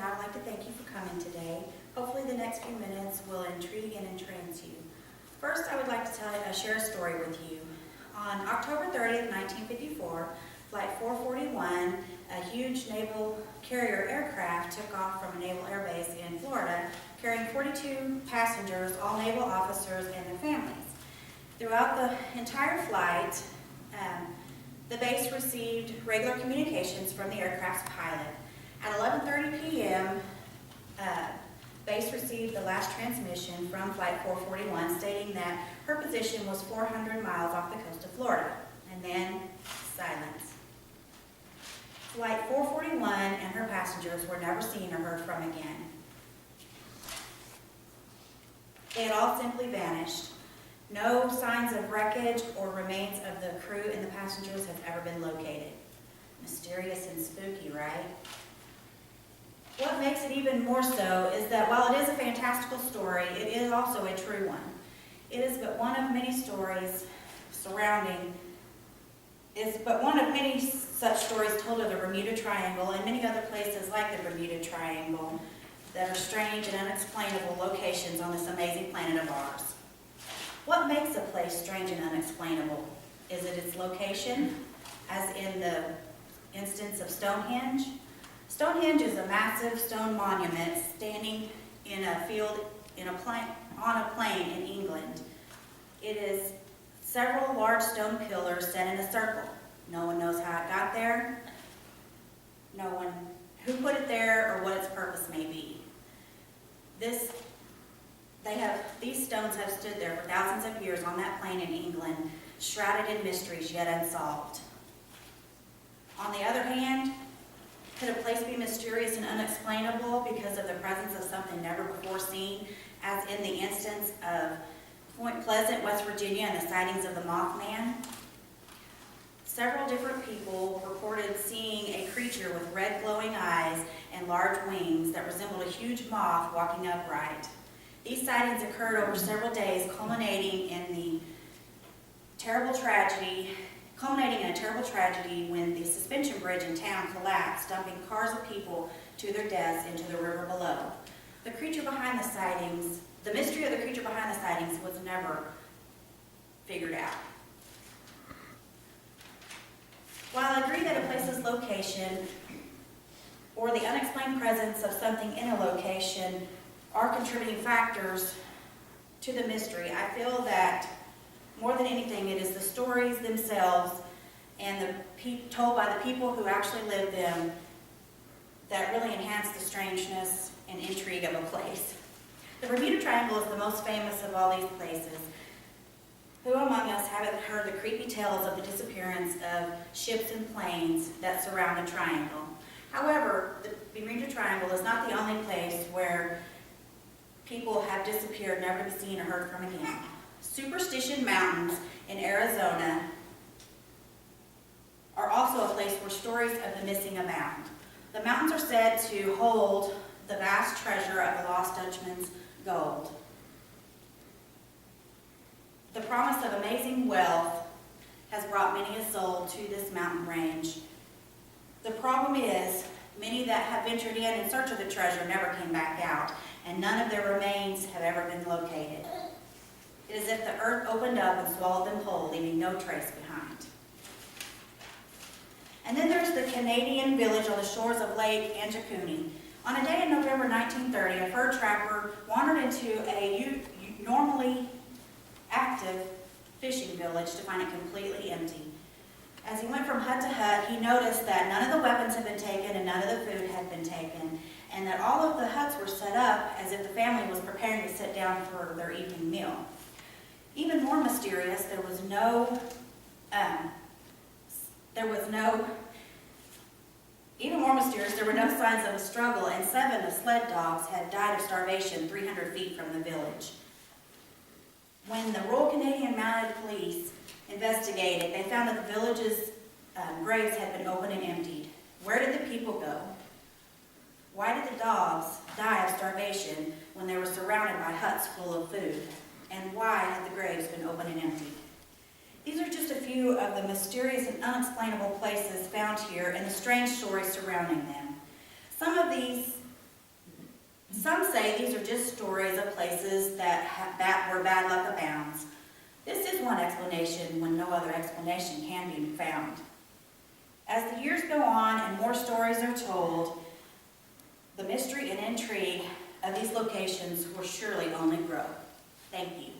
I would like to thank you for coming today. Hopefully the next few minutes will intrigue and entrance you. First, I would like to share a story with you. On October 30th, 1954, Flight 441, a huge naval carrier aircraft, took off from a naval air base in Florida, carrying 42 passengers, all naval officers and their families. Throughout the entire flight, the base received regular communications from the aircraft's pilot. At 11:30 p.m., base received the last transmission from Flight 441 stating that her position was 400 miles off the coast of Florida. And then, silence. Flight 441 and her passengers were never seen or heard from again. They had all simply vanished. No signs of wreckage or remains of the crew and the passengers have ever been located. Mysterious and spooky, right? What makes it even more so is that while it is a fantastical story, it is also a true one. It is but one of many stories such stories told of the Bermuda Triangle and many other places like the Bermuda Triangle that are strange and unexplainable locations on this amazing planet of ours. What makes a place strange and unexplainable? Is it its location, as in the instance of Stonehenge? Stonehenge is a massive stone monument standing in a field on a plain in England. It is several large stone pillars set in a circle. No one knows how it got there, no one who put it there, or what its purpose may be. These stones have stood there for thousands of years on that plain in England, shrouded in mysteries yet unsolved. On the other hand, could a place be mysterious and unexplainable because of the presence of something never before seen, as in the instance of Point Pleasant, West Virginia, and the sightings of the Mothman? Several different people reported seeing a creature with red glowing eyes and large wings that resembled a huge moth walking upright. These sightings occurred over several days, culminating in a terrible tragedy when the suspension bridge in town collapsed, dumping cars of people to their deaths into the river below. The mystery of the creature behind the sightings was never figured out. While I agree that a place's location or the unexplained presence of something in a location are contributing factors to the mystery, I feel that more than anything it is the stories themselves and told by the people who actually live them that really enhance the strangeness and intrigue of a place. The Bermuda Triangle is the most famous of all these places. Who among us haven't heard the creepy tales of the disappearance of ships and planes that surround the triangle? However, the Bermuda Triangle is not the only place where people have disappeared, never to be seen or heard from again. Superstition Mountains in Arizona are also a place where stories of the missing abound. The mountains are said to hold the vast treasure of the lost Dutchman's gold. The promise of amazing wealth has brought many a soul to this mountain range. The problem is, many that have ventured in search of the treasure never came back out, and none of their remains have ever been located. It is as if the earth opened up and swallowed them whole, leaving no trace behind. And then there's the Canadian village on the shores of Lake Anjikuni. On a day in November 1930, a fur trapper wandered into a normally active fishing village to find it completely empty. As he went from hut to hut, he noticed that none of the weapons had been taken and none of the food had been taken, and that all of the huts were set up as if the family was preparing to sit down for their evening meal. Even more mysterious, there were no signs of a struggle, and 7 of sled dogs had died of starvation 300 feet from the village. When the Royal Canadian Mounted Police investigated, they found that the village's graves had been opened and emptied. Where did the people go? Why did the dogs die of starvation when they were surrounded by huts full of food? And why had the graves been opened and emptied? These are just a few of the mysterious and unexplainable places found here and the strange stories surrounding them. Some of these Some say these are just stories of places where bad luck abounds. This is one explanation when no other explanation can be found. As the years go on and more stories are told, the mystery and intrigue of these locations will surely only grow. Thank you.